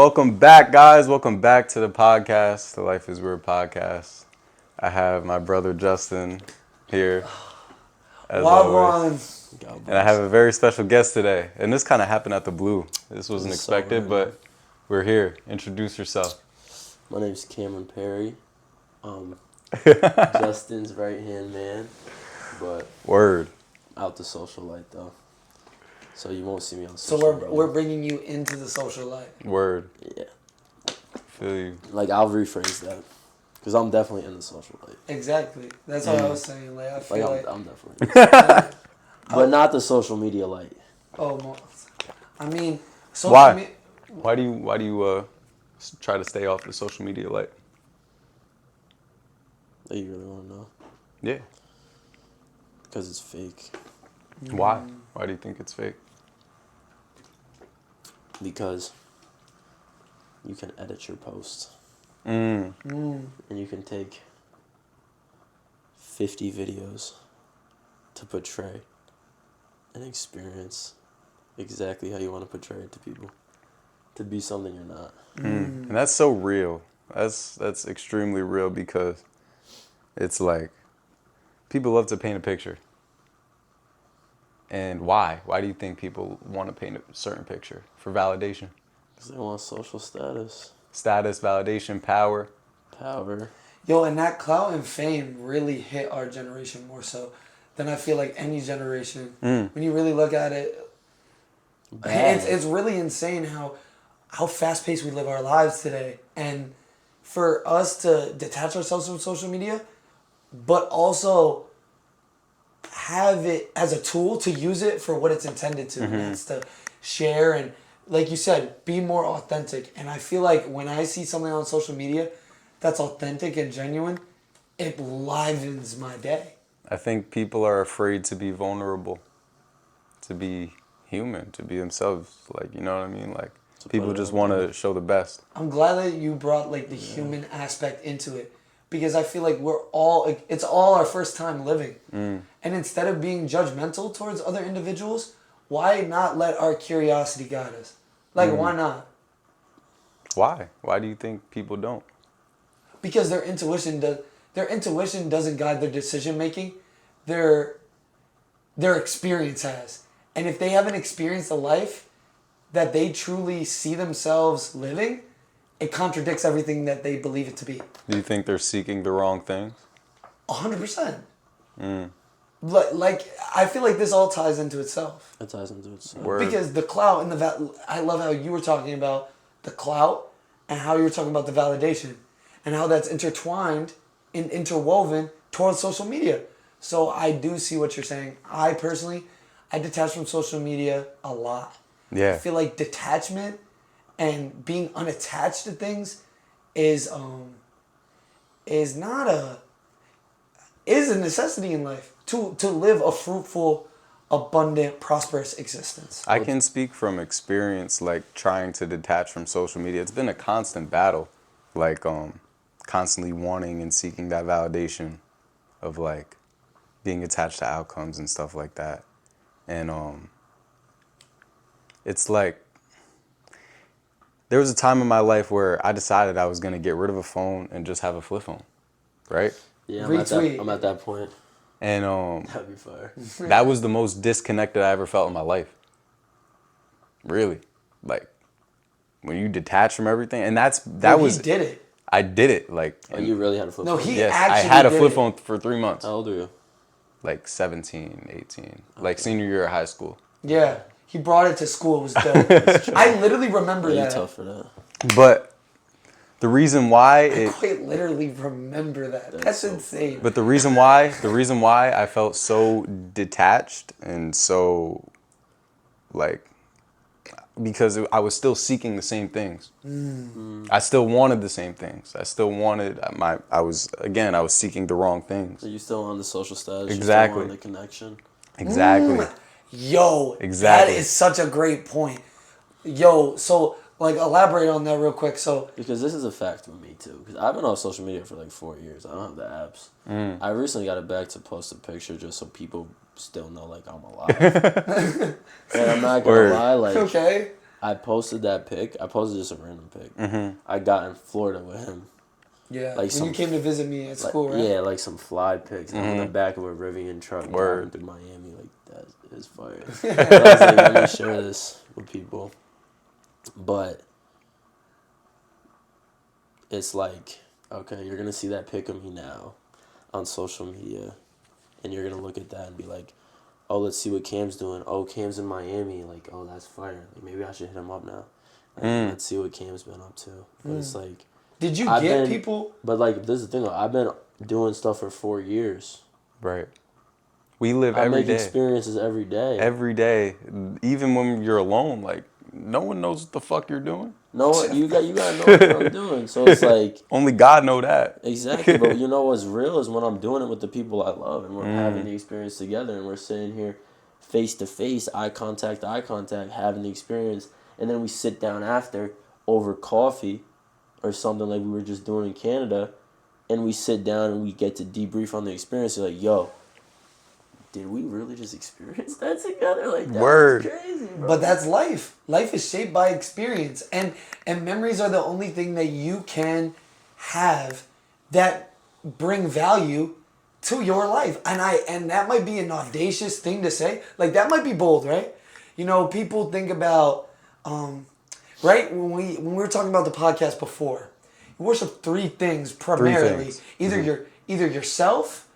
Welcome back, guys. Welcome back to the podcast, the Life is Weird podcast. I have my brother Justin here, as always. Wagwan. And I have a very special guest today. And this kind of happened out the blue. This wasn't expected, but we're here. Introduce yourself. My name's Cameron Perry. Justin's right-hand man, but Word. out the social light, though. So you won't see me on So social media. we're bringing you into the social life. Word. Yeah. Feel you. Like, I'll rephrase that. Because I'm definitely in the social light. Exactly. That's what I was saying. Like I feel like I'm definitely but not the social media light. I mean, social Why? Why do you try to stay off the social media light? Do you really want to know? Yeah. Because it's fake. Why? Why do you think it's fake? Because you can edit your posts. Mm. And you can take 50 videos to portray an experience exactly how you want to portray it to people. To be something you're not. And that's so real. That's extremely real because it's like people love to paint a picture. And why? Why do you think people want to paint a certain picture? For validation. Because they want social status. Status, validation, power. Power. Yo, and that clout and fame really hit our generation more so than I feel like any generation. When you really look at it, it's really insane how fast paced we live our lives today. And for us to detach ourselves from social media, but also have it as a tool to use it for what it's intended to. And that's to share and, like you said, be more authentic. And I feel like when I see something on social media that's authentic and genuine, it livens my day. I think people are afraid to be vulnerable, to be human, to be themselves. Like, you know what I mean? Like, people just want to show the best. I'm glad that you brought like the human aspect into it, because I feel like it's all our first time living. And instead of being judgmental towards other individuals, why not let our curiosity guide us? Like, why not? Why? Why do you think people don't? Because their intuition doesn't guide their decision making. Their experience has. And if they haven't experienced a life that they truly see themselves living, it contradicts everything that they believe it to be. Do you think they're seeking the wrong things? 100%. Like, I feel like this all ties into itself. It ties into itself. Word. Because the clout and I love how you were talking about the clout and how you were talking about the validation and how that's intertwined and interwoven towards social media. So I do see what you're saying. I personally detach from social media a lot. Yeah. I feel like detachment and being unattached to things is a necessity in life to live a fruitful, abundant, prosperous existence. I can speak from experience, like trying to detach from social media. It's been a constant battle, like constantly wanting and seeking that validation of like being attached to outcomes and stuff like that. And it's like there was a time in my life where I decided I was gonna get rid of a phone and just have a flip phone, right? Yeah, Retweet. I'm at that point. And That'd be fire. that was the most disconnected I ever felt in my life. Really, like when you detach from everything, and He did it. I did it. Like, Oh, you really had a flip No, phone? he yes, I actually had a did flip it. phone for 3 months, How old are you? like 17, 18, like senior year of high school. Yeah, he brought it to school. It was dope. I literally remember Are you that. tough for that? But the reason why I quite literally remember that. That's so insane. but the reason why I felt so detached and so like because I was still seeking the same things. I still wanted the same things. I still wanted I was seeking the wrong things. Are you still on the social status? Exactly. You still on the connection? Exactly. Yo, Exactly. that is such a great point. Yo, so like elaborate on that real quick. So Because this is a fact with me too. Because I've been on social media for like 4 years. I don't have the apps. I recently got it back to post a picture just so people still know like I'm alive. And I'm not gonna Word. lie, like okay, I posted that pic. I posted just a random pic. Mm-hmm. I got in Florida with him. Yeah, Like when you came to visit me at school, right? Yeah, like some fly pics. I'm in the Mm-hmm. back of a Rivian truck Word. driving through Miami. Like, that is fire. So I was like, let me share this with people. But it's like, okay, you're going to see that pic of me now on social media. And you're going to look at that and be like, oh, let's see what Cam's doing. Oh, Cam's in Miami. Like, oh, that's fire. Like, maybe I should hit him up now. Like, let's see what Cam's been up to. But it's like... Did you I've get been, people? But, like, this is the thing, though. I've been doing stuff for 4 years. Right. We live I every make day. experiences every day. Every day. Even when you're alone, like, no one knows what the fuck you're doing. No, you gotta know what I'm doing. So it's like... Only God know that. Exactly, but you know what's real is when I'm doing it with the people I love and we're having the experience together and we're sitting here face to face, eye contact, having the experience, and then we sit down after over coffee or something like we were just doing in Canada, and we sit down and we get to debrief on the experience. You're like, yo, did we really just experience that together? Like, that Word. was crazy, bro. But that's life. Life is shaped by experience, and memories are the only thing that you can have that bring value to your life. And that might be an audacious thing to say. Like, that might be bold, right? You know, people think about right when we were talking about the podcast before, you worship three things primarily. Either yourself,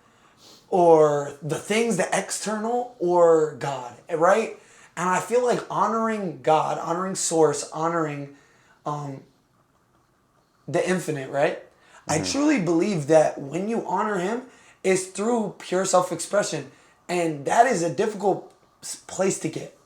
or the things, the external, or God, right? And I feel like honoring God, honoring Source, honoring the infinite, right? I truly believe that when you honor Him, it's through pure self-expression. And that is a difficult place to get.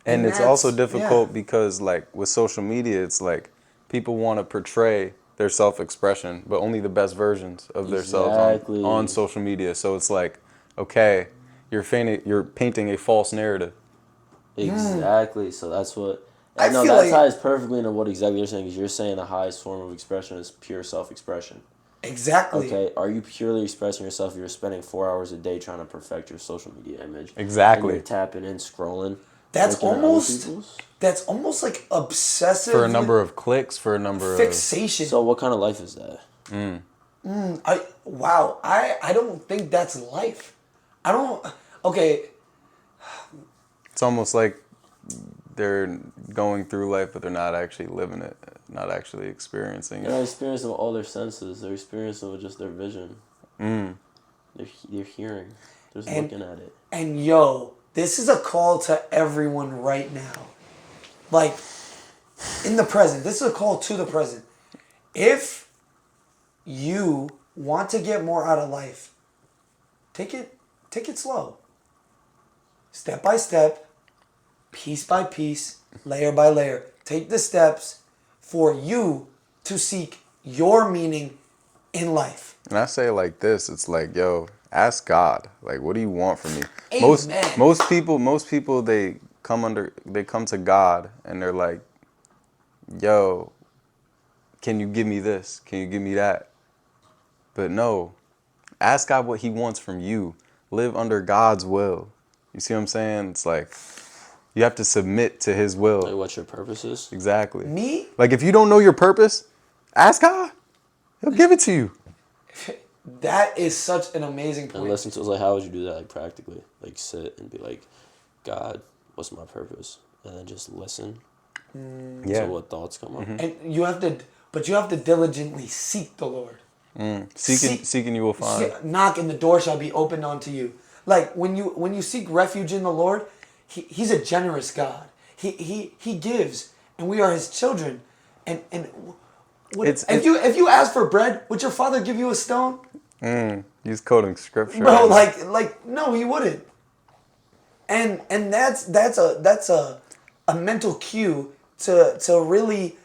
And it's also difficult yeah. because, like, with social media, it's like people want to portray their self-expression, but only the best versions of themselves on social media. So it's like, okay, you're painting a false narrative. Exactly. So that's what... I No, feel that like, ties perfectly into what exactly you're saying, because you're saying the highest form of expression is pure self-expression. exactly. Okay, are you purely expressing yourself? You're spending 4 hours a day trying to perfect your social media image. Exactly. And you're tapping in, scrolling. That's looking at other almost people's. like obsessive. For a number of clicks, for a number fixation. So what kind of life is that? I don't think that's life. I don't. Okay. It's almost like they're going through life, but they're not actually living it, not actually experiencing They're not it. experiencing all their senses. They're experiencing with just their vision. They're hearing. They're just looking at it. And yo, this is a call to everyone right now. Like, in the present. This is a call to the present. If you want to get more out of life, take it slow. Step by step, piece by piece, layer by layer. Take the steps for you to seek your meaning in life. And I say it like this, it's like, yo, ask God. Like, what do you want from me? Amen. Most people they come to God and they're like, yo, can you give me this? Can you give me that? But no, ask God what He wants from you. Live under God's will. You see what I'm saying? It's like, you have to submit to His will. Like what your purpose is? Exactly. Me? Like, if you don't know your purpose, ask God. He'll give it to you. That is such an amazing point. And listen to, like, how would you do that, like, practically? Like, sit and be like, God, what's my purpose? And then just listen Yeah. to what thoughts come up. And you have to diligently seek the Lord. Seeking you will find. Knock and the door shall be opened unto you. Like when you seek refuge in the Lord, He's a generous God. He gives, and we are His children. And if you ask for bread, would your Father give you a stone? He's quoting scripture. Bro, like no, He wouldn't. And that's a mental cue to really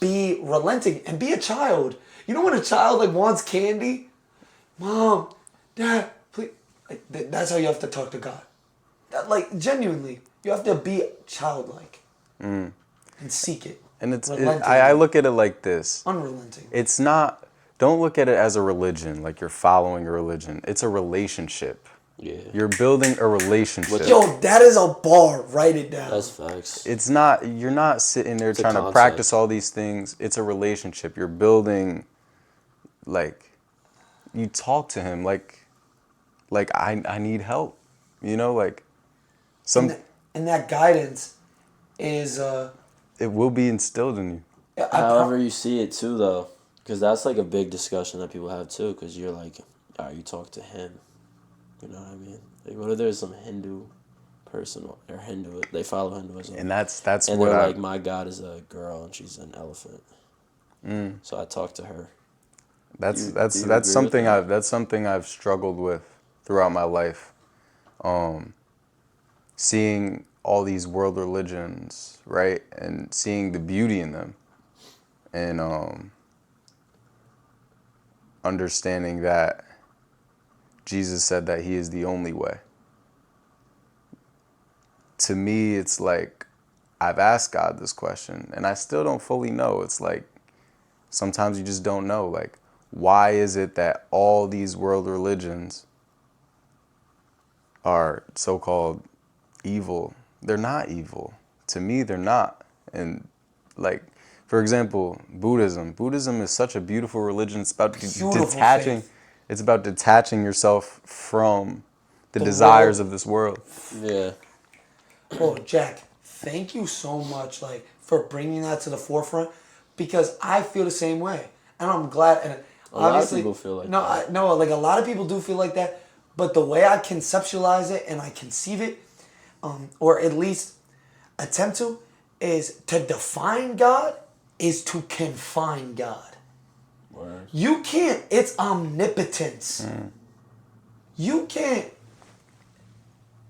be relenting and be a child. You know when a child like wants candy, Mom, Dad, please. Like, that's how you have to talk to God. Like genuinely, you have to be childlike and seek it. And I look at it like this. Unrelenting. It's not. Don't look at it as a religion, like you're following a religion. It's a relationship. Yeah. You're building a relationship. Yo, that is a bar. Write it down. That's facts. You're not sitting there It's a trying to concept. practice all these things. It's a relationship. You're building, like, you talk to him like I need help. You know, like and that guidance is it will be instilled in you. However you see it too, though, because that's like a big discussion that people have too. Because you're like, all right, you talk to him. You know what I mean? Like, what if there's some Hindu person or Hindu? They follow Hinduism, And that's and what they're I like, my god is a girl and she's an elephant. So I talk to her. that's Do you that's agree that's with something that? that's something I've struggled with throughout my life. Seeing all these world religions, right? And seeing the beauty in them. And understanding that Jesus said that he is the only way. To me, it's like I've asked God this question and I still don't fully know. It's like sometimes you just don't know. Like, why is it that all these world religions are so-called evil? They're not evil. To me, they're not. And like, for example, Buddhism. Buddhism is such a beautiful religion. It's about Beautiful detaching. faith. It's about detaching yourself from the The desires world. of this world. Yeah. Bro, Jack, thank you so much, like, for bringing that to the forefront, because I feel the same way, and I'm glad. And A lot of obviously, people feel like no, that. no, like a lot of people do feel like that. But the way I conceptualize it and I conceive it, or at least attempt to, is to define God is to confine God. Word. You can't. It's omnipotence. You can't.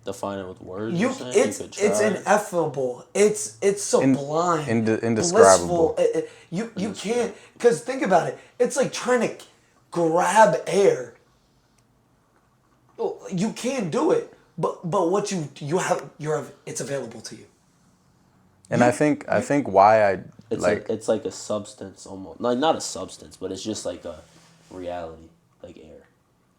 Define it with words. You You're saying? it's You could it's try. ineffable. It's sublime, Indescribable. blissful. You can't, because think about it. It's like trying to grab air. You can't do it. But what you have it's available to you. And I think why I It's like it's like a substance almost. Like not a substance, but it's just like a reality, like air.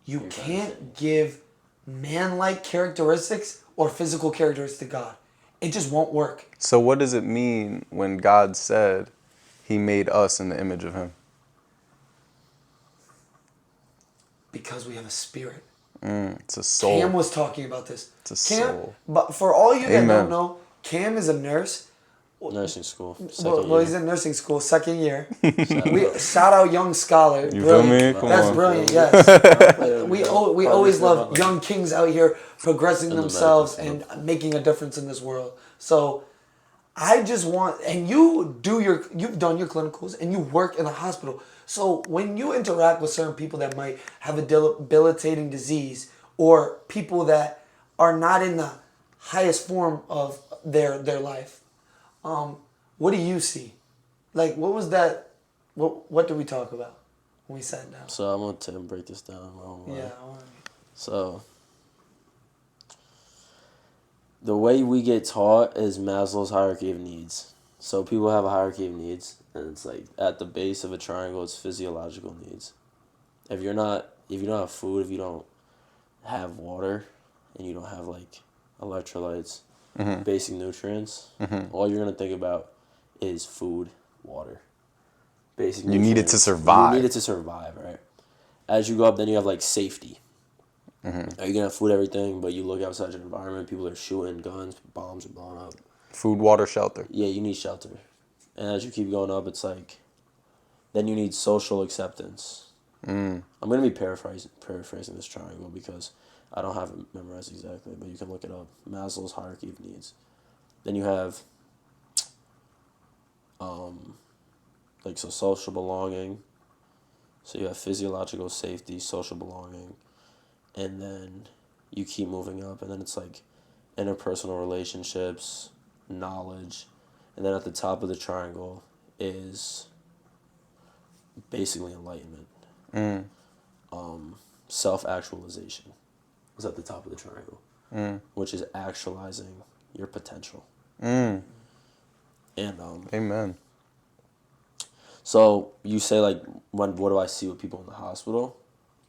You You're can't give man-like characteristics or physical characteristics to God. It just won't work. so what does it mean when God said he made us in the image of him? Because we have a spirit. It's a soul. Cam was talking about this. It's a Cam, soul. but for all you that Amen. don't know, Cam is a nurse. Nursing school. Well, he's in nursing school, second year. We shout out young scholar. You Brilliant. feel me? Come That's on. brilliant. Yes. we always love young kings out here progressing In the themselves medical and making a difference in this world. So I just want, and you've done your clinicals and you work in a hospital. So when you interact with certain people that might have a debilitating disease or people that are not in the highest form of their life, what do you see? Like, what was that? What did we talk about when we sat down? So I want to break this down. Yeah. So the way we get taught is Maslow's hierarchy of needs. So people have a hierarchy of needs, and it's like at the base of a triangle, it's physiological needs. If you don't have food, if you don't have water, and you don't have like electrolytes, basic nutrients, all you're gonna think about is food, water. Basic You need it to nutrients. survive. You need it to survive, right? As you go up, then you have like safety. Are you gonna have food, everything, but you look outside your environment, people are shooting guns, bombs are blowing up. Food, water, shelter. Yeah, you need shelter. And as you keep going up, it's like, then you need social acceptance. I'm going to be paraphrasing this triangle because I don't have it memorized exactly, but you can look it up. Maslow's hierarchy of needs. Then you have, so social belonging. So you have physiological safety, social belonging, and then you keep moving up, and then it's like interpersonal relationships, knowledge, and then at the top of the triangle is basically enlightenment. Self-actualization is at the top of the triangle, which is actualizing your potential. And Amen. so you say like, what do I see with people in the hospital?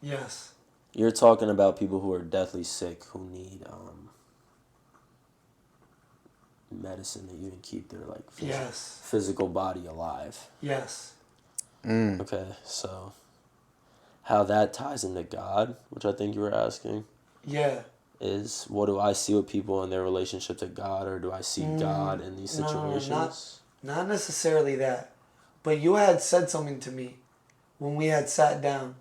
Yes. You're talking about people who are deathly sick who need medicine to even keep their like Yes. physical body alive. Yes. Okay, so how that ties into God, which I think you were asking, Yeah. is what do I see with people in their relationship to God, or do I see God in these No, situations? not necessarily that. But you had said something to me when we had sat down.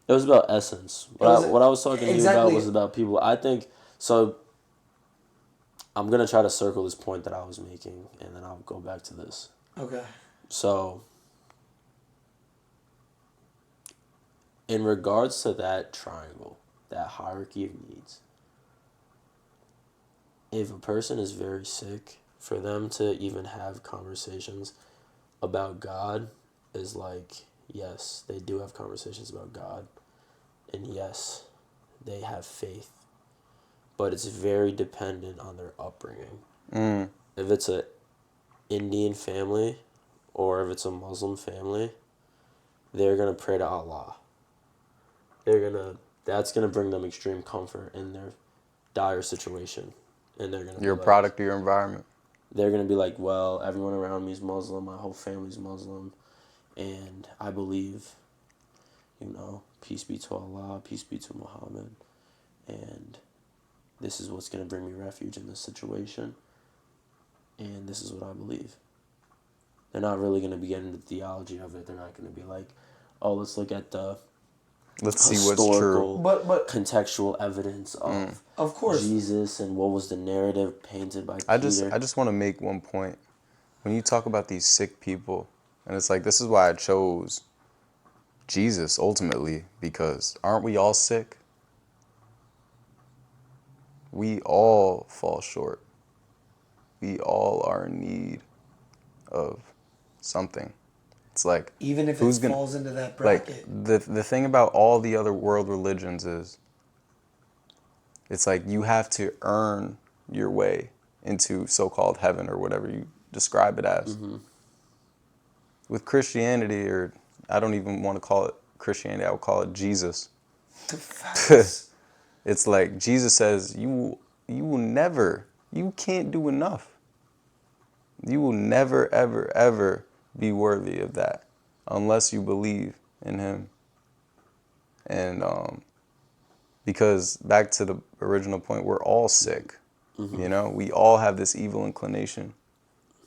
It was about essence. It was What I was talking to you about exactly. was about people. I think so. I'm gonna try to circle this point that I was making, and then I'll go back to this. Okay. So, in regards to that triangle, that hierarchy of needs, if a person is very sick, for them to even have conversations about God is like, yes, they do have conversations about God, and yes, they have faith, but it's very dependent on their upbringing. If it's a Indian family or if it's a Muslim family, they're gonna pray to Allah. That's gonna bring them extreme comfort in their dire situation, and they're gonna be You're a like, product of your environment. they're gonna be like, well, everyone around me is Muslim, my whole family's Muslim, and I believe, peace be to Allah, peace be to Muhammad, and this is what's gonna bring me refuge in this situation, and this is what I believe. They're not really gonna be getting the theology of it. They're not gonna be like, oh, let's look at the Let's see what's true. historical, But contextual evidence of course. Jesus and what was the narrative painted by I Peter. just want to make one point. When you talk about these sick people, and it's like, this is why I chose Jesus ultimately, because aren't we all sick? We all fall short. We all are in need of something. It's like, Even if who's it gonna, falls into that like, bracket. the thing about all the other world religions is, it's like you have to earn your way into so-called heaven or whatever you describe it as. With Christianity, or I don't even want to call it Christianity, I would call it Jesus. Facts. It's like Jesus says, you will never, you can't do enough. You will never, ever, ever be worthy of that unless you believe in him. And because back to the original point, we're all sick. We all have this evil inclination,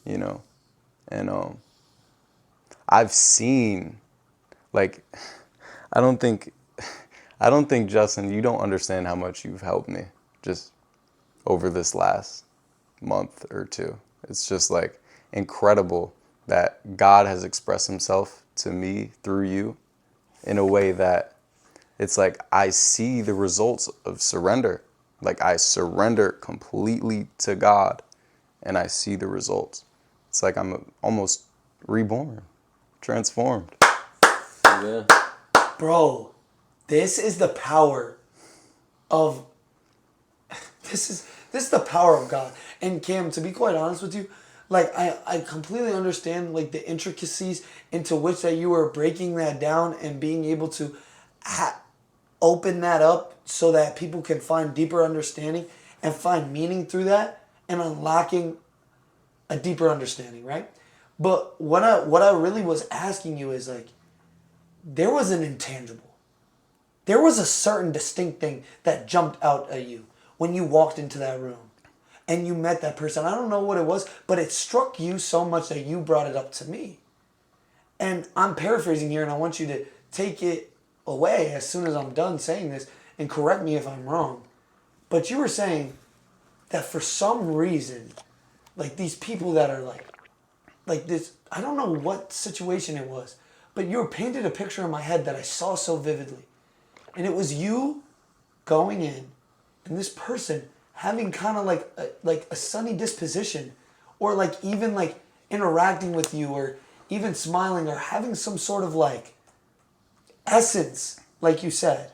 and I've seen, like, I don't think Justin, you don't understand how much you've helped me just over this last month or two. It's just like incredible that God has expressed himself to me through you in a way that it's like I see the results of surrender. Like I surrender completely to God and I see the results. It's like I'm almost reborn, transformed. Yeah. Bro, this is the power of this is the power of God. And Cam, to be quite honest with you, like I completely understand like the intricacies into which that you were breaking that down and being able to open that up so that people can find deeper understanding and find meaning through that and unlocking a deeper understanding, right? But what I really was asking you is like there was an intangible. There was a certain distinct thing that jumped out at you when you walked into that room and you met that person. I don't know what it was, but it struck you so much that you brought it up to me. And I'm paraphrasing here and I want you to take it away as soon as I'm done saying this and correct me if I'm wrong. But you were saying that for some reason, like these people that are like this, I don't know what situation it was, but you were painted a picture in my head that I saw so vividly. And it was you going in and this person having kind of like a sunny disposition or like even like interacting with you or even smiling or having some sort of like essence, like you said,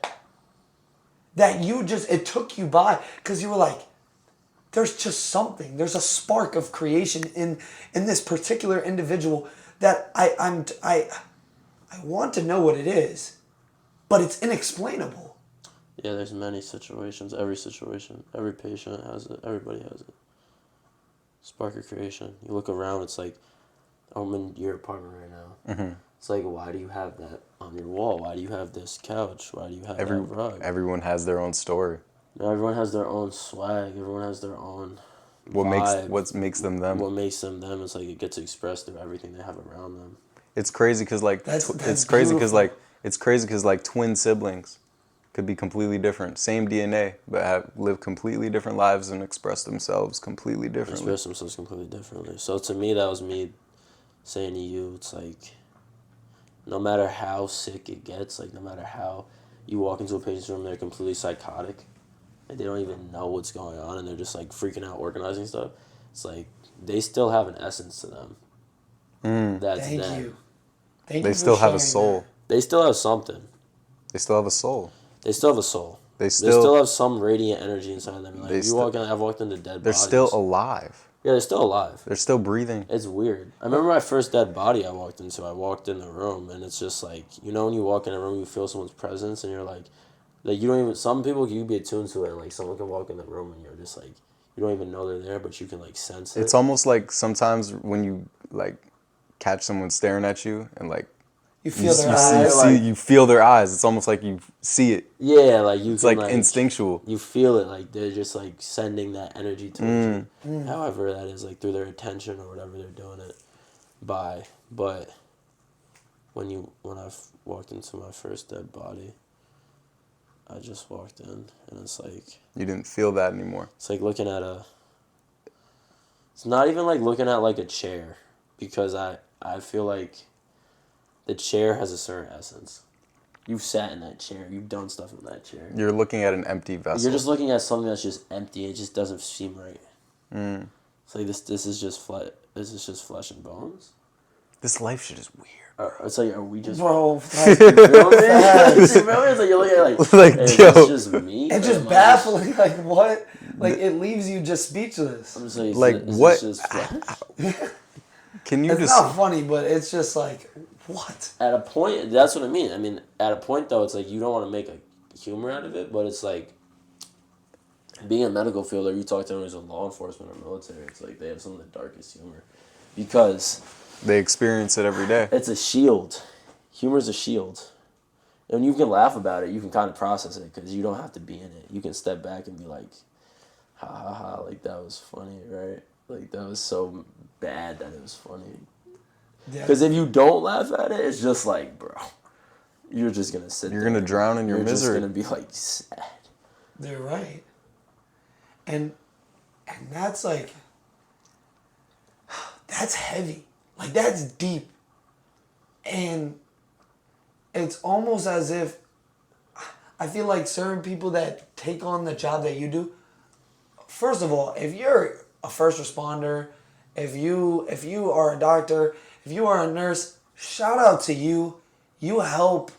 that it took you by because you were like, there's just something, there's a spark of creation in this particular individual that I want to know what it is, but it's inexplainable. Yeah, there's many situations. Every situation, every patient has it. Everybody has it. Spark of creation. You look around, it's like, I'm in your apartment right now. Mm-hmm. It's like, why do you have that on your wall? Why do you have this couch? Why do you have that rug? Everyone has their own story. Everyone has their own swag. Everyone has their own vibe. What makes them them? What makes them them is like it gets expressed through everything they have around them. It's crazy because like That's like it's crazy because like twin siblings could be completely different, same DNA, but live completely different lives and express themselves completely differently. Express themselves completely differently. So to me, that was me saying to you, it's like, no matter how sick it gets, like no matter how you walk into a patient's room, they're completely psychotic, and they don't even know what's going on, and they're just like freaking out organizing stuff. It's like they still have an essence to them. That's Thank them. you. Thank They you for still have a sharing soul. that. They still have something. They still have a soul. They still have a soul. They They still still have some radiant energy inside them. Like you walk in, I've walked into dead they're bodies. still alive. Yeah, they're still alive. They're still breathing. It's weird. I remember my first dead body I walked into. I walked in the room, and it's just like, you know, when you walk in a room, you feel someone's presence, and you're like you don't even. Some people you can be attuned to it, and like someone can walk in the room, and you're just like, you don't even know they're there, but you can like sense it. It's almost like sometimes when you like catch someone staring at you and like You feel their eyes. you feel their eyes. It's almost like you see it. Yeah, like you. It's can, like instinctual. You feel it, like they're just like sending that energy towards you. However that is, like through their attention or whatever they're doing it by. But when I walked into my first dead body, I just walked in, and it's like You didn't feel that anymore. it's like looking at it's not even like looking at like a chair, because I feel like the chair has a certain essence. You've sat in that chair. You've done stuff in that chair. You're looking at an empty vessel. You're just looking at something that's just empty. It just doesn't seem right. It's like this is just flesh and bones. This life shit is weird. It's like, are we just Bro, you feel me? You feel me? It's like you're looking at Like, hey, is yo. this just me? it's Or just am I baffling. Like what? Like it leaves you just speechless. I'm just like, Like, is what? This just flesh? Can you It's just not funny, but it's just like what? At a point, that's what I mean. I mean, at a point though, it's like you don't want to make a humor out of it, but it's like being a medical field, or you talk to anyone who's in law enforcement or military, it's like they have some of the darkest humor, because they experience it every day? it's a shield. Humor's a shield. And you can laugh about it, you can kind of process it, because you don't have to be in it. You can step back and be like, ha ha ha, like that was funny, right? Like that was so bad that it was funny. Yeah. Because if you don't laugh at it, it's just like, bro, you're just going to sit You're there. gonna drown in your misery. You're just going to be like sad. They're right. And that's like that's heavy. Like that's deep. And it's almost as if I feel like certain people that take on the job that you do, first of all, if you're a first responder, if you are a doctor, if you are a nurse, shout out to you. You help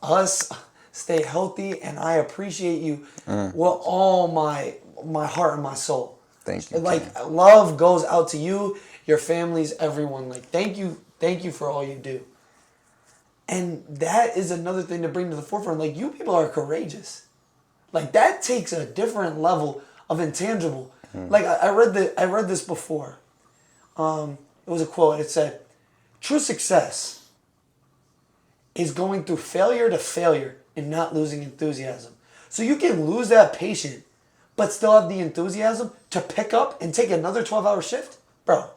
us stay healthy, and I appreciate you with all my heart and my soul. Thank you. Like love goes out to you, your families, everyone. Like thank you for all you do. And that is another thing to bring to the forefront. Like you people are courageous. Like that takes a different level of intangible. Like I read this before. It was a quote. It said, "True success is going through failure to failure and not losing enthusiasm." So you can lose that patient, but still have the enthusiasm to pick up and take another 12-hour shift, bro.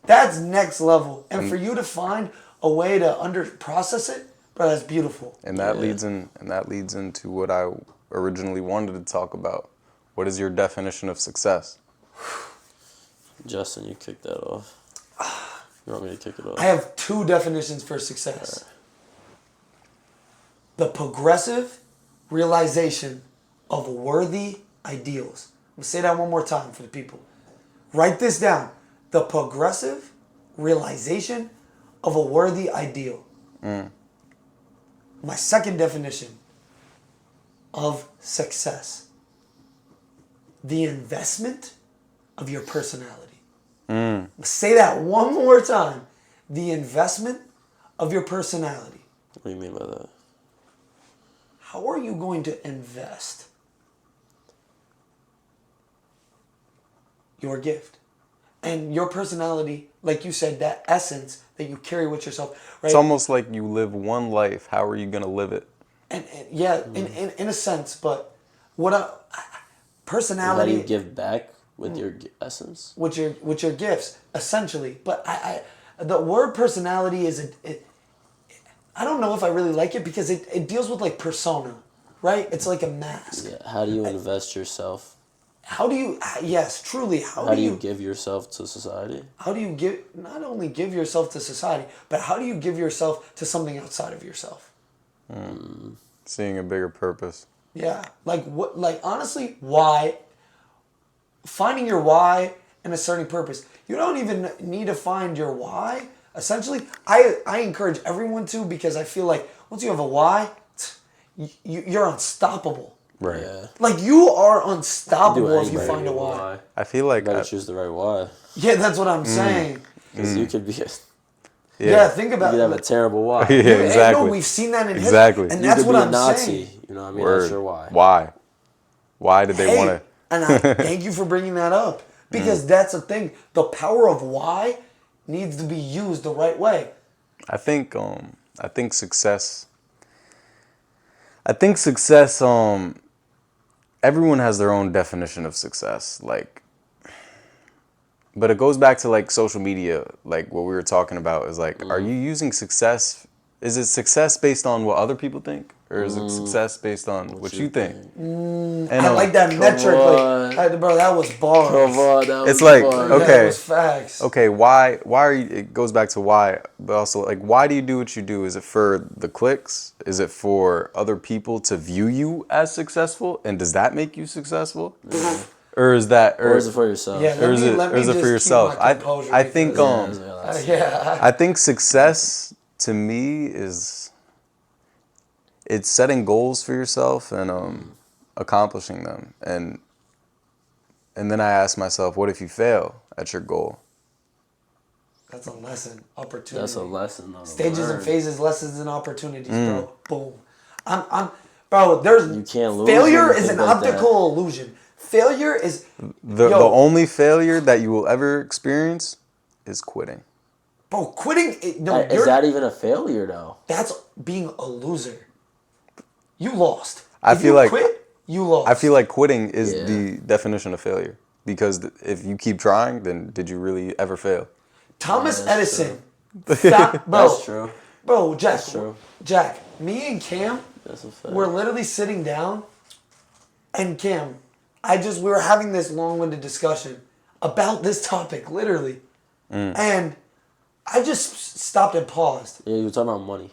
That's next level. And for you to find a way to process it, bro, that's beautiful. And that leads into what I originally wanted to talk about. What is your definition of success? Justin, you kicked that off. You want me to kick it off? I have two definitions for success. The progressive realization of worthy ideals. I'm going to say that one more time for the people. Write this down. The progressive realization of a worthy ideal. My second definition of success. The investment of your personality. Say that one more time. The investment of your personality. What do you mean by that? how are you going to invest your gift and your personality, like you said, that essence that you carry with yourself, right? It's almost like you live one life. How are you gonna live it? And yeah, in a sense, but what a How do personality you give back with your essence? with your gifts, essentially. But the word personality is I don't know if I really like it because it deals with like persona, right? It's like a mask. Yeah. How do you invest yourself? How do you? Yes, truly. How do you give yourself to society? How do you give? Not only give yourself to society, but how do you give yourself to something outside of yourself? Seeing a bigger purpose. Yeah, like what? Like honestly, why? Finding your why and asserting purpose. You don't even need to find your why. Essentially, I encourage everyone to, because I feel like once you have a why, you're unstoppable. Right. Yeah. Like you are Do unstoppable if you anything find a with why. I feel like You better choose the right why. Yeah, that's what I'm saying. Because you could be Yeah, think you about could have a it. terrible why. Yeah, Hey, no, exactly. we've seen that in Exactly. history, and You that's could what be a I'm Nazi. saying. You know what I mean? Word. That's your why. Why? Why did they Hey, want to? and I thank you for bringing that up, because that's the thing. The power of why needs to be used the right way. I think success. I think success. Everyone has their own definition of success. Like, but it goes back to like social media. Like what we were talking about is like, are you using success? Is it success based on what other people think, or is it success based on what you think? And I like that metric, on. like, bro. That was bars. Come on, that was It's like, fun. Yeah, that okay. was facts. Okay, why are you, it goes back to why, but also like, why do you do what you do? Is it for the clicks? Is it for other people to view you as successful? And does that make you successful? Or is that, Or is it for yourself? Yeah, or is it, let or me is it just for keep yourself? my composure I think, because- yeah. I think success to me is, it's setting goals for yourself and accomplishing them. And then I ask myself, what if you fail at your goal? That's a lesson. Opportunity. That's a lesson. Though, Stages and phases, lessons and opportunities, bro. Boom. Bro. There's You can't lose failure when you is an think like that. optical illusion. Failure is The only failure that you will ever experience is quitting. bro. Quitting. Is that even a failure though? That's being a loser. You lost. I If feel you like- quit, you lost. I feel like quitting is Yeah. the definition of failure. Because if you keep trying, then did you really ever fail? Thomas Yeah, that's Edison. Bro, That's true. Bro, Jack. That's true. Jack, me and Cam That's a fact. were literally sitting down, and Cam, we were having this long-winded discussion about this topic, literally, and I just stopped and paused. Yeah, you were talking about money.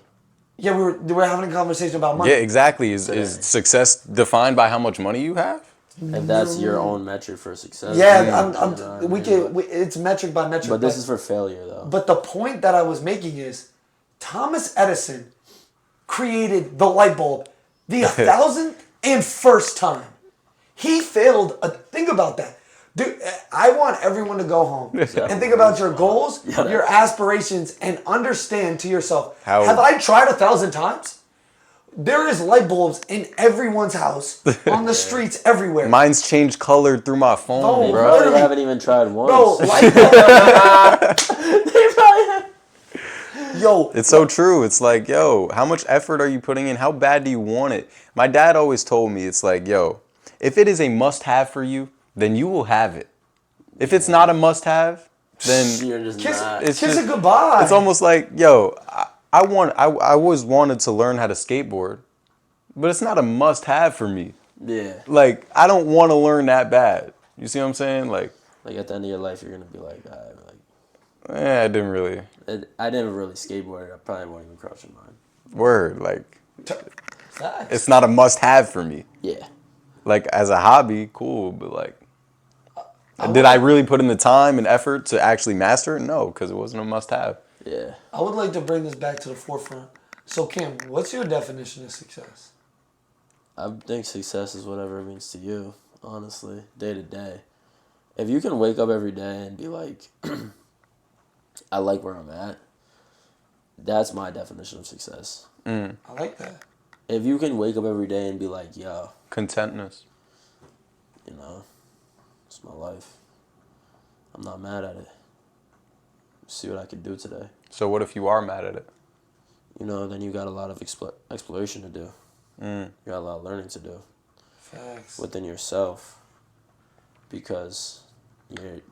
Yeah, we were having a conversation about money. Yeah, exactly. Is success defined by how much money you have? If that's your own metric for success. Yeah, you know what I mean? it's metric by metric. But this is for failure though. But the point that I was making is, Thomas Edison created the light bulb the 1,001st time. He failed. Think about that. Dude, I want everyone to go home and think about your goals, your aspirations, and understand to yourself, have I tried 1,000 times? There is light bulbs in everyone's house, on the streets, everywhere. Mine's changed color through my phone, No, They bro. probably literally. haven't even tried once. Bro, light bulbs. They probably have- Yo, It's so true. It's like, yo, how much effort are you putting in? How bad do you want it? My dad always told me, it's like, yo, if it is a must-have for you, then you will have it. If it's not a must-have, then You're just kiss, not. it's kiss just- it goodbye. it's almost like, yo, I always wanted to learn how to skateboard, but it's not a must-have for me. Yeah. Like, I don't want to learn that bad. You see what I'm saying? Like, Like at the end of your life, you're gonna be like, I didn't really. I didn't really skateboard. I probably won't even cross your mind. Word, like, Facts. it's not a must-have for me. Yeah. Like, as a hobby, cool, but like, did I really put in the time and effort to actually master it? No, because it wasn't a must-have. Yeah. I would like to bring this back to the forefront. So, Cam, what's your definition of success? I think success is whatever it means to you, honestly, day to day. If you can wake up every day and be like, I like where I'm at, that's my definition of success. I like that. If you can wake up every day and be like, yo, Contentness. you know, it's my life. I'm not mad at it. See what I can do today. So what if you are mad at it? You know, then you got a lot of exploration to do. You got a lot of learning to do. Facts. Within yourself. Because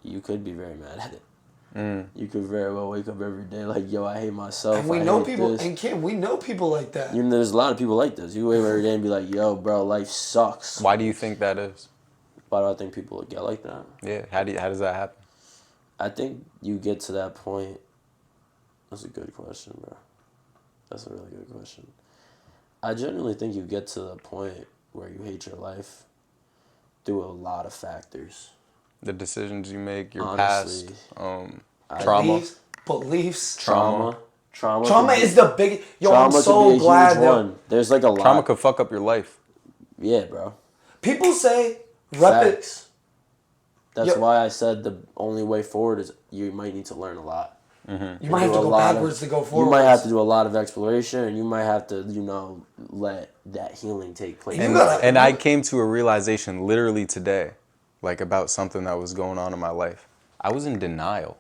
you could be very mad at it. You could very well wake up every day like, yo, I hate myself. And we I know hate people, this. and Kim, we know people like that. You know, there's a lot of people like this. You wake up every day and be like, yo, bro, life sucks. Why do you think that is? Why do I think people would get like that? Yeah. How does that happen? I think you get to that point. That's a good question, bro. That's a really good question. I genuinely think you get to the point where you hate your life through a lot of factors. The decisions you make, your Honestly, past, trauma. Beliefs. Trauma Is the big. Yo, I'm trauma so could be a glad huge that one. There's like a lot. Trauma could fuck up your life. Yeah, bro. people say rep it. Facts. That's Yep. why I said the only way forward is you might need to learn a lot. You might have to go backwards to go forward. You might have to do a lot of exploration, and you might have to, let that healing take place. And I came to a realization literally today, like about something that was going on in my life. I was in denial.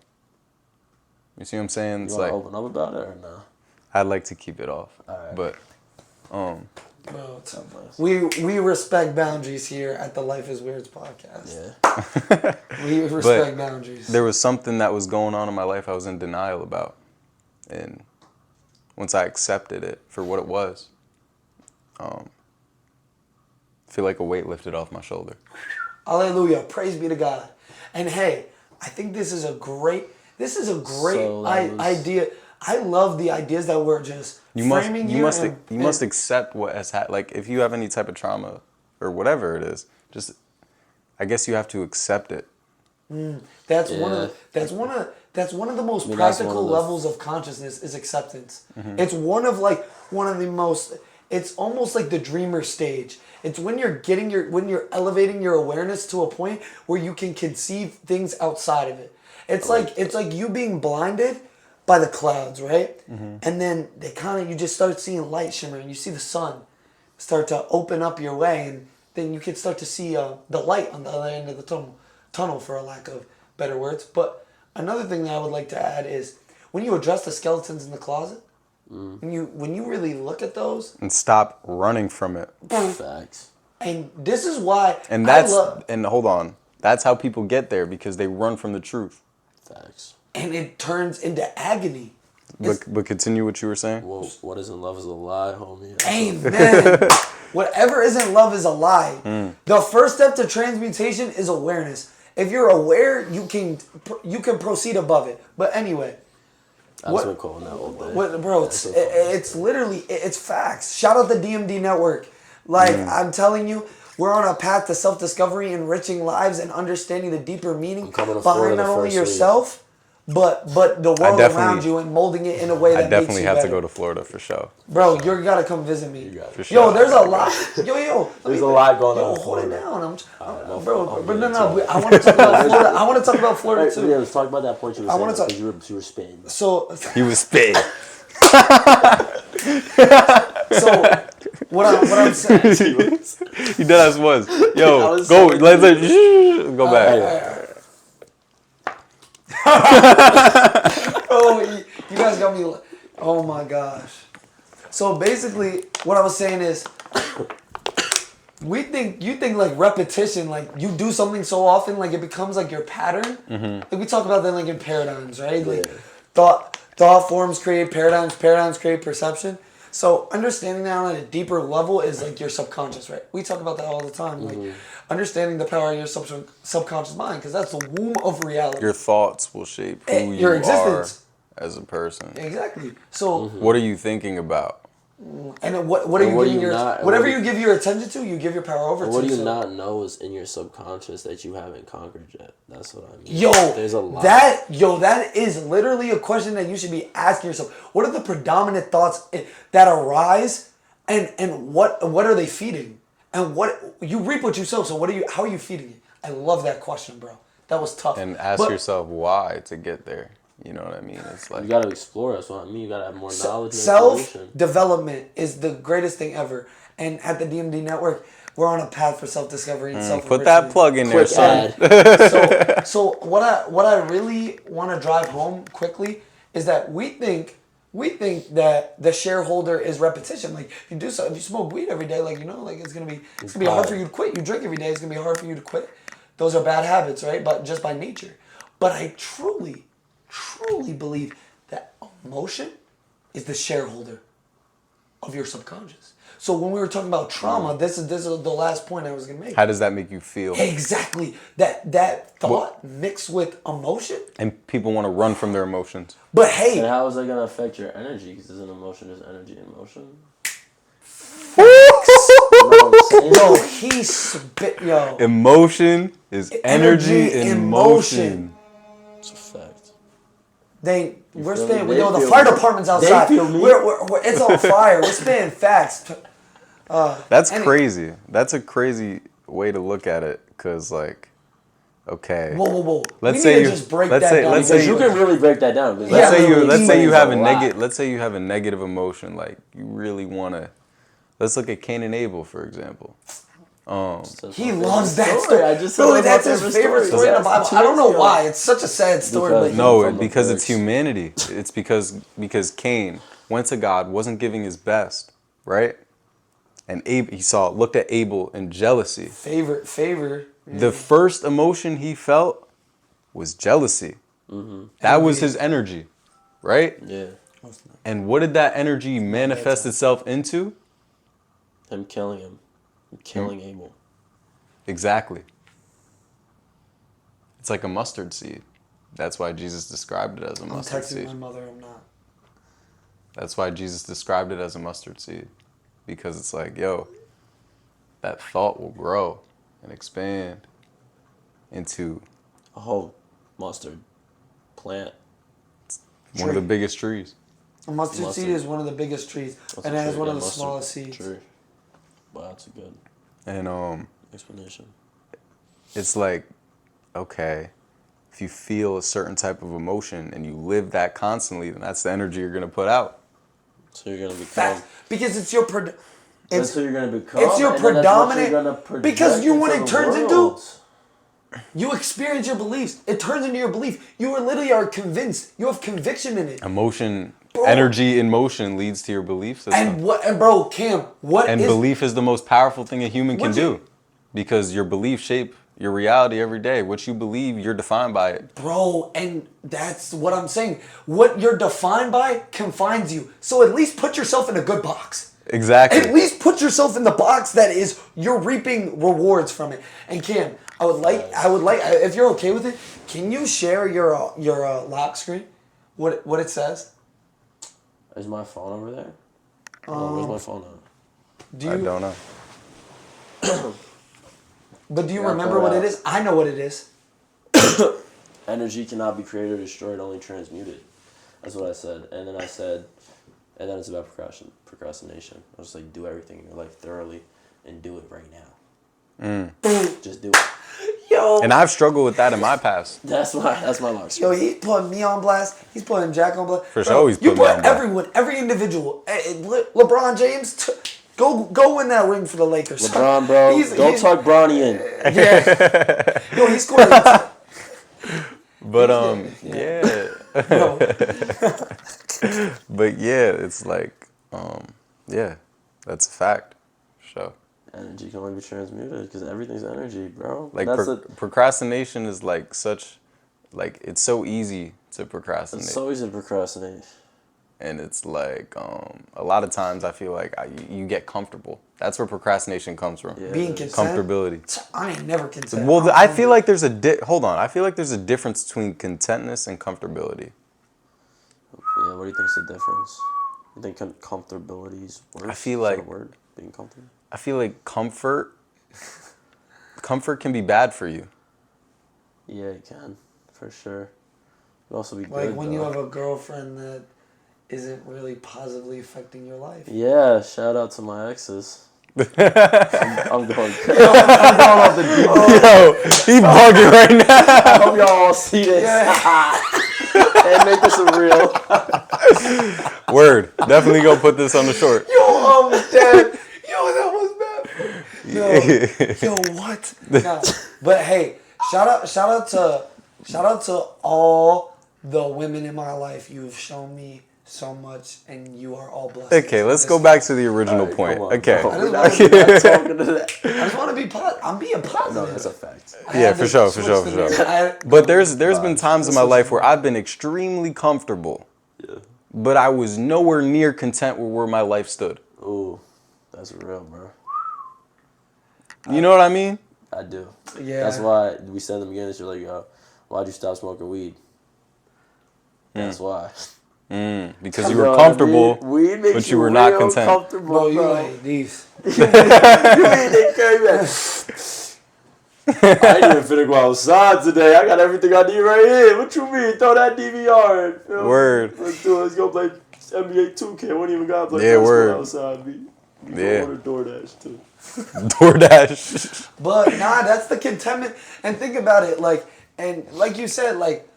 You see what I'm saying? You It's want like to open up about it or no? I'd like to keep it off, Alright. but Bro, we respect boundaries here at the Life is Weirds podcast. Yeah. We respect boundaries. there was something that was going on in my life I was in denial about, and once I accepted it for what it was, I feel like a weight lifted off my shoulder. Hallelujah. Praise be to God. And hey, I think this is a great idea. I love the ideas that we're just framing here. You must accept what has happened. Like if you have any type of trauma or whatever it is, just I guess you have to accept it. That's one of the most practical levels of consciousness is acceptance. It's one of the most. It's almost like the dreamer stage. It's when you're elevating your awareness to a point where you can conceive things outside of it. It's like you being blinded by the clouds, right? And then you just start seeing light shimmering. You see the sun start to open up your way, and then you can start to see the light on the other end of the tunnel, for a lack of better words. But another thing that I would like to add is when you address the skeletons in the closet, when you really look at those And stop running from it. Facts. and this is why And hold on. That's how people get there, because they run from the truth. Facts. and it turns into agony. But continue what you were saying. Well, what isn't love is a lie, homie. Amen. Whatever isn't love is a lie. The first step to transmutation is awareness. If you're aware, you can proceed above it. But anyway, I've been calling that all day. bro, it's literally facts. Shout out the DMD network. I'm telling you, we're on a path to self-discovery, enriching lives, and understanding the deeper meaning behind not only yourself, but the world around you, and molding it in a way that makes you better. I definitely have to go to Florida for sure. Bro, you gotta come visit me. For sure. Yo, there's a lot. Yo. There's a lot going on. Hold it down. But no. I want to talk about Florida. I want to talk about Florida too. Yeah, let's talk about that point you were saying. Because you were spitting. So He was spit. so what I'm saying. He deadass was. Yo, go. Let's go back. Oh, you guys got me. Oh my gosh. So basically, what I was saying is, you think like repetition, like you do something so often, like it becomes like your pattern. Like we talk about that like in paradigms, right? Like thought forms create paradigms, paradigms create perception. So understanding that on a deeper level is like your subconscious, right? We talk about that all the time, like understanding the power of your subconscious mind, because that's the womb of reality. Your thoughts will shape who your you existence are as a person. Exactly. So What are you thinking about? and what are you giving whatever you give your attention to, you give your power over to. What do you not know is in your subconscious that you haven't conquered yet? That's what I mean. There's a lot. That is literally a question that you should be asking yourself. What are the predominant thoughts that arise, and what are they feeding? And what you reap what you sow. So how are you feeding it? I love that question, bro. That was tough. And ask yourself why to get there. You know what I mean? It's like You gotta explore. That's what I mean. You gotta have more knowledge and Self information. development is the greatest thing ever. And at the DMD Network, we're on a path for self discovery and self. put that plug in there, Quick son. ad. So what I really want to drive home quickly is that we think that the shareholder is repetition. Like if you do so, if you smoke weed every day, like like it's gonna be hard for you to quit. You drink every day, it's gonna be hard for you to quit. Those are bad habits, right? But just by nature. But I truly believe that emotion is the shareholder of your subconscious. So when we were talking about trauma, this is the last point I was gonna make. How does that make you feel? Exactly. That thought mixed with emotion. And people want to run from their emotions. But hey, And how is that gonna affect your energy? Because isn't emotion just energy in motion? yo, he spit, yo. Emotion is energy in motion. It's a fact. We're feel spitting. me? Yo, They the feel fire me. department's outside. They feel me. It's on fire. We're spitting facts. That's crazy. That's a crazy way to look at it. Cause like, okay. Whoa. Let's we say need you- to just break let's that say- down. let's Because say you can really break that down. Because Yeah, Let's say you have a negative. negative. Let's say you have a negative emotion. Like you really wanna. Let's look at Cain and Abel, for example. He loves that story. I just said Really, that's that's my his favorite favorite story in the That's Bible. I don't know the why. It's such a sad story. Because- But No, from the because it's bricks. humanity. It's because Cain went to God, wasn't giving his best, right? And Abel, looked at Abel in jealousy. favor. The first emotion he felt was jealousy. That was his energy, right? Yeah. And what did that energy manifest itself into? Him killing him. Killing Abel. Exactly. It's like a mustard seed. That's why Jesus described it as a I'm mustard texting seed. my mother. I'm not. That's why Jesus described it as a mustard seed. Because it's like, yo, that thought will grow and expand into A whole mustard plant. one of the biggest trees. A mustard seed is one of the biggest trees, and it has one of the smallest seeds. True. Wow, that's a good And explanation. it's like, okay, if you feel a certain type of emotion and you live that constantly, then that's the energy you're gonna put out. So you're gonna become. Fact, because it's your That's who you're gonna become. it's your and then that's what you're predominant- gonna project because you- when into it the turns into- world. you experience your beliefs. It turns into your belief. You are literally are convinced. You have conviction in it. Emotion, Bro. energy in motion leads to your belief system. And bro, Cam, what And is belief is the most powerful thing a human can Would you- do. Because your beliefs shape your reality every day. What you believe, you're defined by it. Bro, and that's what I'm saying. What you're defined by confines you. So at least put yourself in a good box. Exactly. At least put yourself in the box that is you're reaping rewards from it. And Cam, I would like, if you're okay with it, can you share your lock screen? What it says? Is my phone over there? Oh, where's my phone at? Do you? I don't know. But do you Yeah, remember throw it what it out. is? I know what it is. Energy cannot be created or destroyed, only transmuted. That's what I said. And then I said, and then it's about procrastination. I was just like, do everything in your life thoroughly and do it right now. Just do it. Yo, And I've struggled with that in my past. That's my lock. yo, he's putting me on blast. He's putting Jack on blast. For sure, he's you putting me put on blast. everyone, every individual. LeBron James, go win that ring for the Lakers. LeBron, bro. Don't tuck Bronny in. Yeah. Yo, he scored. But yeah. Yo, But yeah, it's like, yeah, that's a fact. So, Energy can only be transmuted because everything's energy, bro. like, That's procrastination is like such, like, it's so easy to procrastinate. it's so easy to procrastinate. And it's like, a lot of times I feel like you get comfortable. That's where procrastination comes from. Yeah. being consent. Comfortability. I ain't never consent. Well, I feel like there's hold on. I feel like there's a difference between contentness and comfortability. Yeah, what do you think's the difference? You think comfortability is worse? I feel Is that like- a word, being comfortable. I feel like comfort can be bad for you. Yeah, it can, for sure. It also be Like good, when you though. have a girlfriend that isn't really positively affecting your life. Yeah, shout out to my exes. I'm going crazy. I'm going off the deep end. Yo, he bugging right now. I hope y'all all see this. And make this a reel. Word. Definitely go put this on the short. Yo, dead. Yo, that was bad. No. Yo, what? Nah. But hey, shout out to all the women in my life. You've shown me so much, and you are all blessed. Okay, let's go back to the original point. Come on, Okay. bro. I We're not talking to that. just want to be positive. I'm being positive. No, that's a fact. I Yeah, had for to sure. switch the narrative. But there's been times in my life where I've been extremely comfortable, Yeah. but I was nowhere near content with where my life stood. Ooh, that's real, bro. You know what I mean? I do. Yeah. That's why we said in the beginning, you're like, yo, why'd you stop smoking weed? That's why. Because you were comfortable, weed makes but you were not real content. Comfortable, Bro, you bro. like these. You mean they carry that? I ain't even finna go outside today. I got everything I need right here. What you mean? Throw that DVR in. Feel me? Word. Let's do it. Let's go play NBA 2K. Won't even got play Yeah, basketball word. outside. We Yeah. order DoorDash too. DoorDash. But nah, that's the contentment. And think about it, like you said, like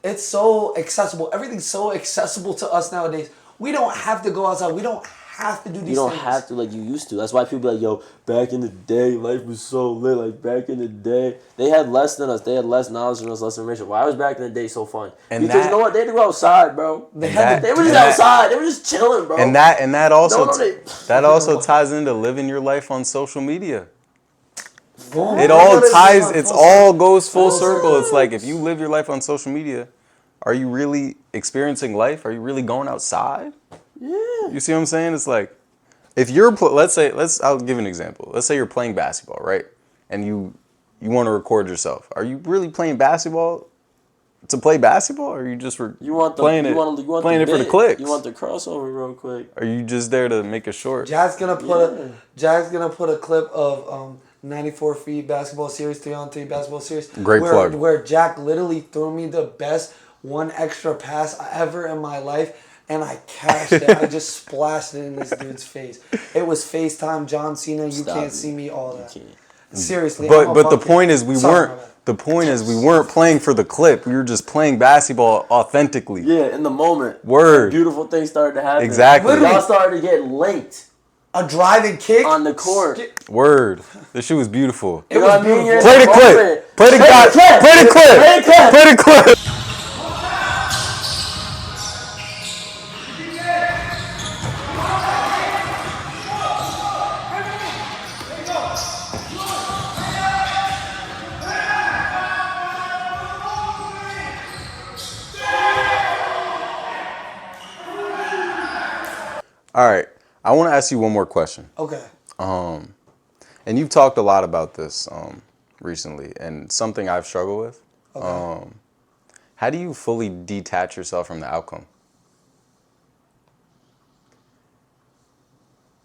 it's so accessible. Everything's so accessible to us nowadays. We don't have to go outside. We don't have to do these You don't things. have to like you used to. That's why people be like, yo, back in the day, life was so lit. Like back in the day, they had less than us. They had less knowledge than us, less information. Why was back in the day so fun? And because that- you know what? They had to go outside, bro. They They were just and that- outside. They were just chilling, bro. And that also No, they- ties into living your life on social media. Boom. It Look all at ties. full It's circle. all goes full Full circle. circle. It's like if you live your life on social media, are you really experiencing life? Are you really going outside? Yeah. You see what I'm saying? It's like if you're I'll give an example. Let's say you're playing basketball, right? And you want to record yourself. Are you really playing basketball to play basketball? Or are you just You want the playing you it want the playing it for the bit. clicks? You want the crossover real quick. Are you just there to make a short? Jack's gonna put a clip of 94 feet basketball series, 3-on-3 basketball series. Great plug. Where Jack literally threw me the best one extra pass ever in my life, and I cashed it. I just splashed it in this dude's face. It was FaceTime, John Cena. You Stop can't it. see me. All that. You can't. Seriously. But the point is we Sorry, my bad. the point is we weren't playing for the clip. We were just playing basketball authentically. Yeah, in the moment. Word. Beautiful things started to happen. Exactly. Literally. Y'all started to get linked A driving kick on the court. Word. This shit was beautiful. It was beautiful. You're in Play the moment. clip. Play the clip. Play the clip. Play the clip. Play the clip. All right. I want to ask you one more question. Okay. And you've talked a lot about this recently, and something I've struggled with. Okay. How do you fully detach yourself from the outcome?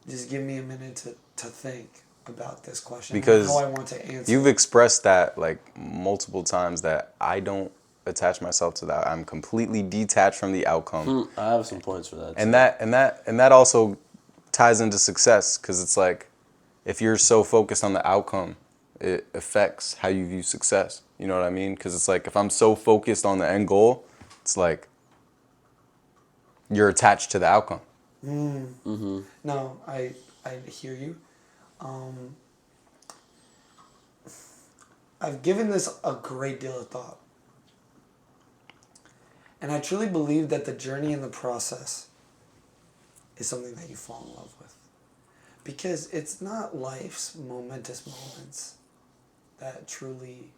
Just give me a minute to think about this question. Because how I want to answer. You've expressed that like multiple times that I don't attach myself to that. I'm completely detached from the outcome. I have some points for that. And that also ties into success, because it's like if you're so focused on the outcome, it affects how you view success. You know what I mean? Because it's like if I'm so focused on the end goal, it's like you're attached to the outcome. No, I hear you. I've given this a great deal of thought. And I truly believe that the journey and the process is something that you fall in love with. Because it's not life's momentous moments that truly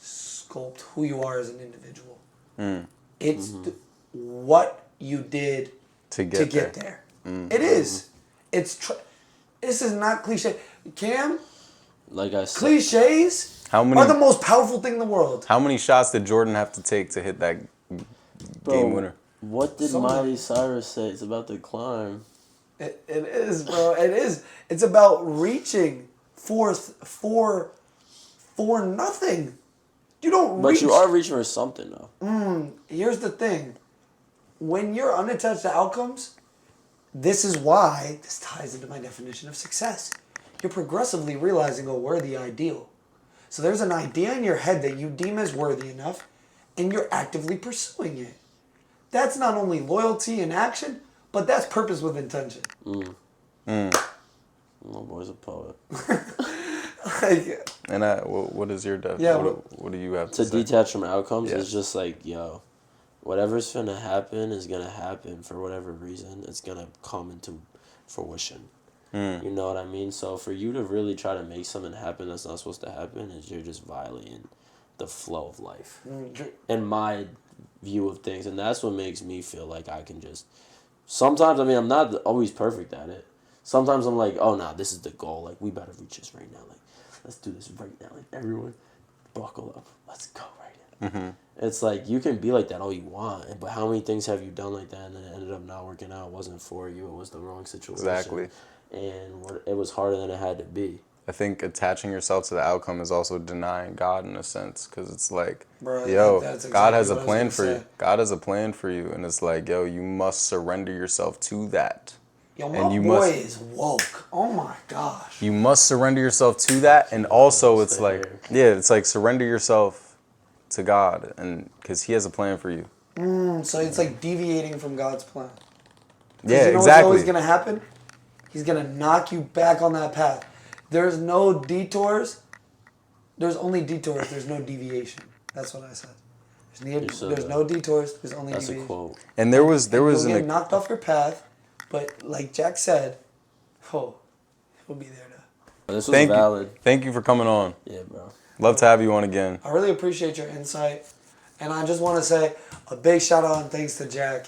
sculpt who you are as an individual. It's what you did To get there. It is. This is not cliche. Cam, like I said, cliches How are the many most powerful thing in the world. how many shots did Jordan have to take to hit that game winner? What did Someone- Miley Cyrus say? It's about to climb. It is, bro. It is. It's about reaching for nothing. You don't But reach. you are reaching for something, though. Here's the thing. When you're unattached to outcomes, this is why this ties into my definition of success. You're progressively realizing a worthy ideal. So there's an idea in your head that you deem as worthy enough, and you're actively pursuing it. That's not only loyalty and action, but that's purpose with intention. My boy's a poet. Like, And what is your def? Yeah, what do you have to To say? detach from outcomes Yeah. is just like, yo, whatever's gonna happen is gonna happen for whatever reason. It's gonna come into fruition. You know what I mean? So for you to really try to make something happen that's not supposed to happen is you're just violating the flow of life. In my view of things. And that's what makes me feel like I can just... Sometimes, I mean, I'm not always perfect at it. Sometimes I'm like, oh, nah, this is the goal. Like, we better reach this right now. Like, let's do this right now. Like, everyone, buckle up. Let's go right now. It's like, you can be like that all you want, but how many things have you done like that and then it ended up not working out? It wasn't for you. It was the wrong situation. Exactly. And it was harder than it had to be. I think attaching yourself to the outcome is also denying God in a sense, because it's like, Bro, yo, that's exactly God has a what I was plan gonna for you. say. God has a plan for you, and it's like, yo, you must surrender yourself to that. Yo, my And you boy must- is woke. Oh my gosh. You must surrender yourself to that, and also it's Stay like, here. yeah, it's like surrender yourself to God, and because He has a plan for you. So it's like deviating from God's plan. 'Cause Yeah, you know exactly. what's always gonna happen? He's gonna knock you back on that path. There's no detours. There's only detours. There's no deviation. That's what I said. There's no detours. There's only That's a deviation. quote. And there was You'll an get knocked off your path, but like Jack said, he'll be there to. This was thank valid. you, thank you for coming on. Yeah, bro. Love to have you on again. I really appreciate your insight, and I just want to say a big shout out and thanks to Jack.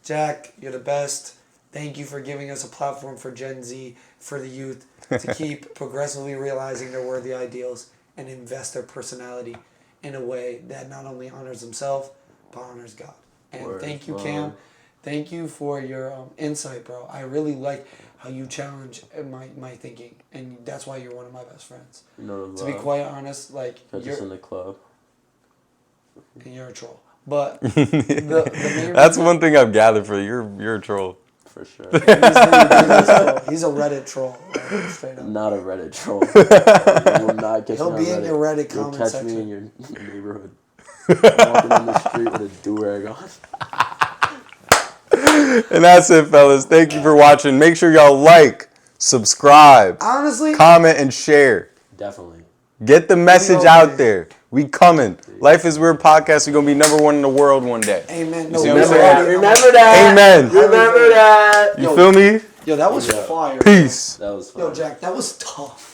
Jack, you're the best. Thank you for giving us a platform for Gen Z, for the youth, to keep progressively realizing their worthy ideals and invest their personality in a way that not only honors themselves, but honors God. And Word, thank you, word. Cam. Thank you for your insight, bro. I really like how you challenge my thinking, and that's why you're one of my best friends. You know, To be quite honest, like, catch us in the club. you're a troll. But the main That's reason- one thing I've gathered for you. You're a troll. For sure. He's a troll. He's a Reddit troll. Like, straight up. Not a Reddit troll. You will not catch He'll me be on in your Reddit You'll comment catch section. me in your neighborhood. Walking on the street with a do-rag on. And that's it, fellas. Thank you for watching. Make sure y'all like, subscribe, Honestly, comment, and share. Definitely. Get the message okay. out there. We coming. Life is Weird podcast. We're going to be #1 in the world one day. amen. see what I'm we're saying? already- Remember that. Amen. Remember that. You feel me? Yo, that was fire. Peace. That was fun. Yo, Jack, that was tough.